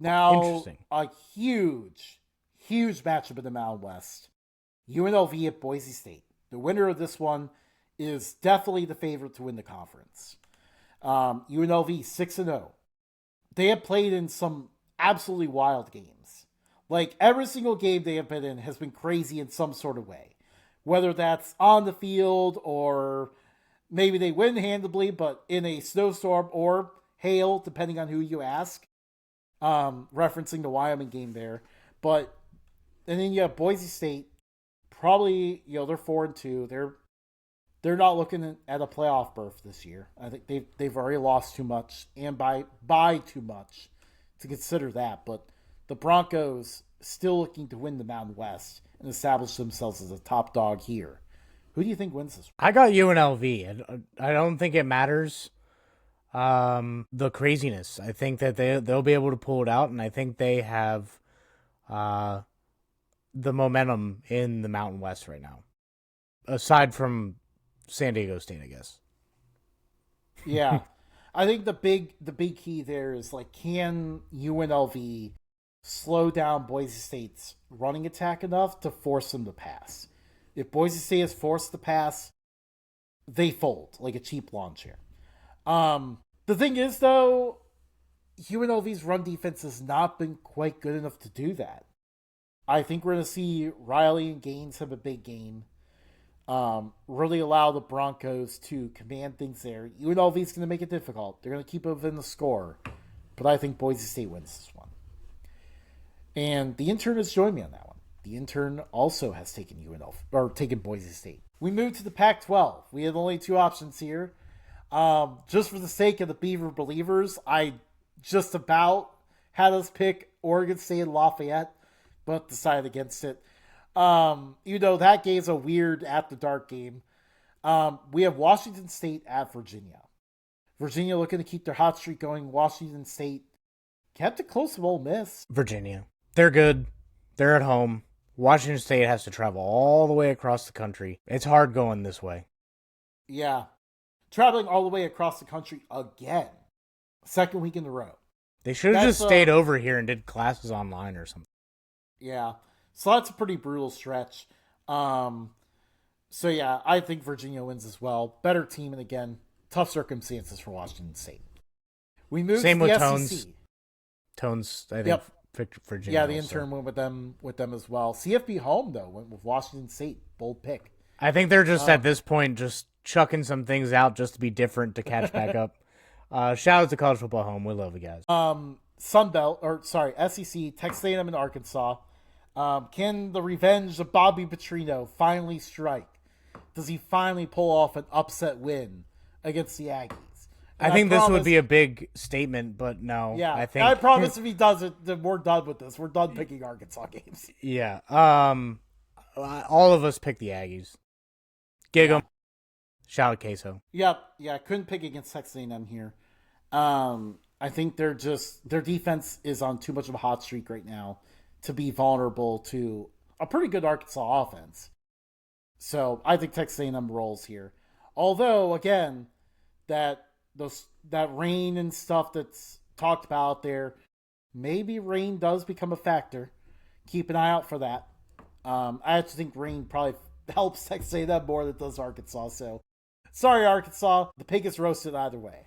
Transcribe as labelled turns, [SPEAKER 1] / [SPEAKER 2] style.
[SPEAKER 1] Now, a huge matchup in the Mountain West. UNLV at Boise State. The winner of this one is definitely the favorite to win the conference. UNLV 6-0. They have played in some absolutely wild games. Like, every single game they have been in has been crazy in some sort of way. Whether that's on the field or maybe they win handedly, but in a snowstorm or hail, depending on who you ask. Referencing the Wyoming game there. And then you have Boise State. Probably, they're 4-2. They're not looking at a playoff berth this year. I think they've already lost too much, and by too much to consider that. But the Broncos still looking to win the Mountain West and establish themselves as a top dog here. Who do you think wins this?
[SPEAKER 2] I got UNLV. I don't think it matters the craziness. I think that they'll be able to pull it out, and I think they have the momentum in the Mountain West right now. Aside from San Diego State, I guess.
[SPEAKER 1] Yeah. I think the big key there is, like, can UNLV slow down Boise State's running attack enough to force them to pass? If Boise State is forced to pass, they fold like a cheap lawn chair. The thing is, though, UNLV's run defense has not been quite good enough to do that. I think we're going to see Riley and Gaines have a big game. Really allow the Broncos to command things there. UNLV is going to make it difficult. They're going to keep it within the score. But I think Boise State wins this one. And the intern has joined me on that one. The intern also has taken taken Boise State. We move to the Pac-12. We have only two options here. Just for the sake of the Beaver believers, I just about had us pick Oregon State and Lafayette, but decided against it. That game's a weird after-dark game. We have Washington State at Virginia. Virginia looking to keep their hot streak going. Washington State kept it close to Ole Miss.
[SPEAKER 2] Virginia. They're good. They're at home. Washington State has to travel all the way across the country. It's hard going this way.
[SPEAKER 1] Yeah. Traveling all the way across the country again. Second week in a row.
[SPEAKER 2] They should have just stayed over here and did classes online or something.
[SPEAKER 1] Yeah. So that's a pretty brutal stretch. I think Virginia wins as well. Better team, and again, tough circumstances for Washington State. We move
[SPEAKER 2] Same
[SPEAKER 1] to the
[SPEAKER 2] with
[SPEAKER 1] SEC.
[SPEAKER 2] Tones, I think, picked Virginia.
[SPEAKER 1] Yeah, the intern went with them as well. CFB home, though, went with Washington State. Bold pick.
[SPEAKER 2] I think they're just at this point just chucking some things out just to be different to catch back up. Shout out to College Football Home. We love you guys.
[SPEAKER 1] SEC, Texas A&M and Arkansas. Can the revenge of Bobby Petrino finally strike? Does he finally pull off an upset win against the Aggies?
[SPEAKER 2] I think this would be a big statement, but no.
[SPEAKER 1] Yeah,
[SPEAKER 2] I
[SPEAKER 1] promise if he does it, then we're done with this. We're done picking Arkansas games.
[SPEAKER 2] Yeah. All of us pick the Aggies. Gig 'em. Shout out Queso.
[SPEAKER 1] Yep. Yeah, couldn't pick against Texas A&M here. I think their defense is on too much of a hot streak right now to be vulnerable to a pretty good Arkansas offense. So I think Texas A&M rolls here. Although, again, that rain and stuff that's talked about out there, maybe rain does become a factor. Keep an eye out for that. I actually think rain probably helps Texas A&M more than it does Arkansas. So, sorry, Arkansas. The pig is roasted either way.